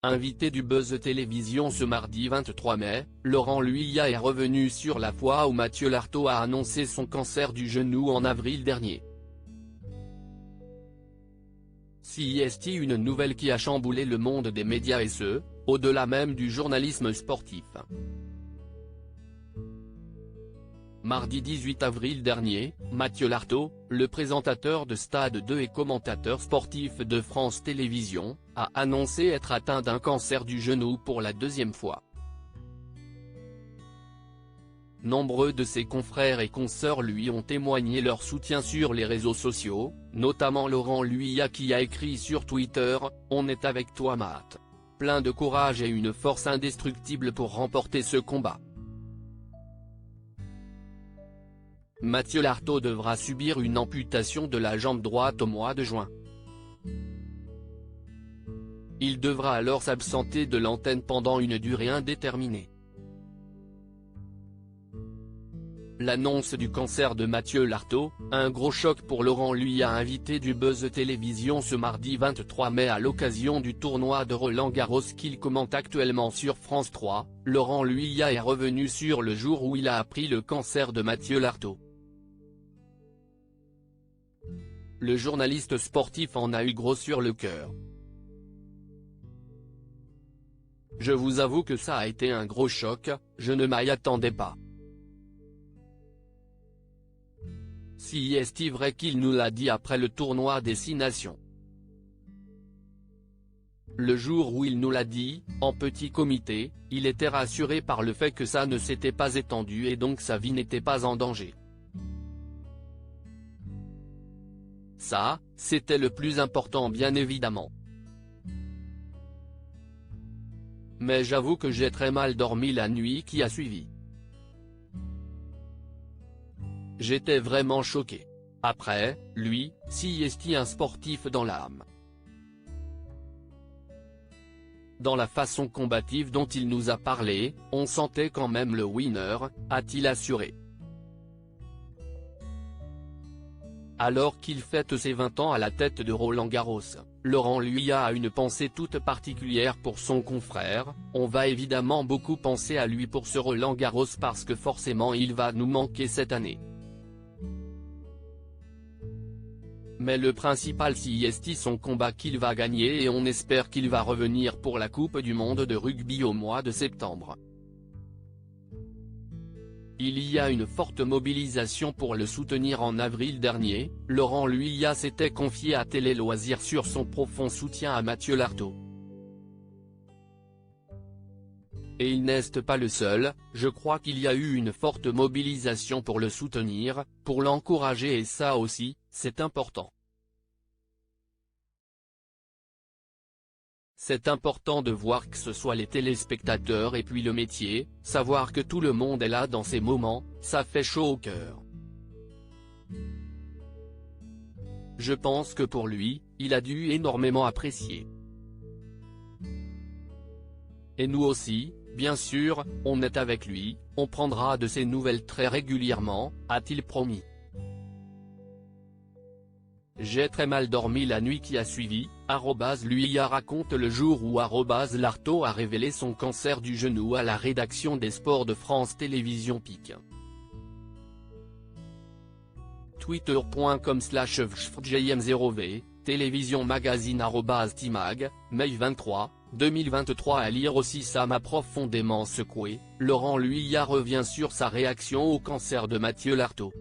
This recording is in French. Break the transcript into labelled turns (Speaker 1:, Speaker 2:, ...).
Speaker 1: Invité du Buzz Télévision ce mardi 23 mai, Laurent Luyat est revenu sur la fois où Mathieu Lartaud a annoncé son cancer du genou en avril dernier. CIST, une nouvelle qui a chamboulé le monde des médias et ce, au-delà même du journalisme sportif. Mardi 18 avril dernier, Mathieu Lartaud, le présentateur de Stade 2 et commentateur sportif de France Télévisions, a annoncé être atteint d'un cancer du genou pour la deuxième fois. Nombreux de ses confrères et consoeurs lui ont témoigné leur soutien sur les réseaux sociaux, notamment Laurent Luyat qui a écrit sur Twitter « On est avec toi Matt. Plein de courage et une force indestructible pour remporter ce combat. » Mathieu Lartaud devra subir une amputation de la jambe droite au mois de juin. Il devra alors s'absenter de l'antenne pendant une durée indéterminée. L'annonce du cancer de Mathieu Lartaud, un gros choc pour Laurent Luyat, invité du Buzz Télévision ce mardi 23 mai à l'occasion du tournoi de Roland-Garros qu'il commente actuellement sur France 3, Laurent Luyat est revenu sur le jour où il a appris le cancer de Mathieu Lartaud. Le journaliste sportif en a eu gros sur le cœur. Je vous avoue que ça a été un gros choc, je ne m'y attendais pas. Si est-il vrai qu'il nous l'a dit après le tournoi des 6 nations. Le jour où il nous l'a dit, en petit comité, il était rassuré par le fait que ça ne s'était pas étendu et donc sa vie n'était pas en danger. Ça, c'était le plus important bien évidemment. Mais j'avoue que j'ai très mal dormi la nuit qui a suivi. J'étais vraiment choqué. Après, lui, CIST, un sportif dans l'âme. Dans la façon combative dont il nous a parlé, on sentait quand même le winner, a-t-il assuré. Alors qu'il fête ses 20 ans à la tête de Roland-Garros, Laurent Luyat a une pensée toute particulière pour son confrère. On va évidemment beaucoup penser à lui pour ce Roland-Garros parce que forcément il va nous manquer cette année. Mais le principal CIST, son combat qu'il va gagner, et on espère qu'il va revenir pour la Coupe du Monde de rugby au mois de septembre. Il y a une forte mobilisation pour le soutenir. En avril dernier, Laurent Luyat s'était confié à Télé Loisirs sur son profond soutien à Mathieu Lartaud. Et il n'est pas le seul, je crois qu'il y a eu une forte mobilisation pour le soutenir, pour l'encourager, et ça aussi, c'est important. C'est important de voir que ce soit les téléspectateurs et puis le métier, savoir que tout le monde est là dans ces moments, ça fait chaud au cœur. Je pense que pour lui, il a dû énormément apprécier. Et nous aussi, bien sûr, on est avec lui, on prendra de ses nouvelles très régulièrement, a-t-il promis. J'ai très mal dormi la nuit qui a suivi, Luyat raconte le jour où Lartaud a révélé son cancer du genou à la rédaction des sports de France Télévisions PIC. Twitter.com/FJM0V, Télévision Magazine @Timag, mai 23, 2023. À lire aussi: ça m'a profondément secoué, Laurent Luyat revient sur sa réaction au cancer de Mathieu Lartaud.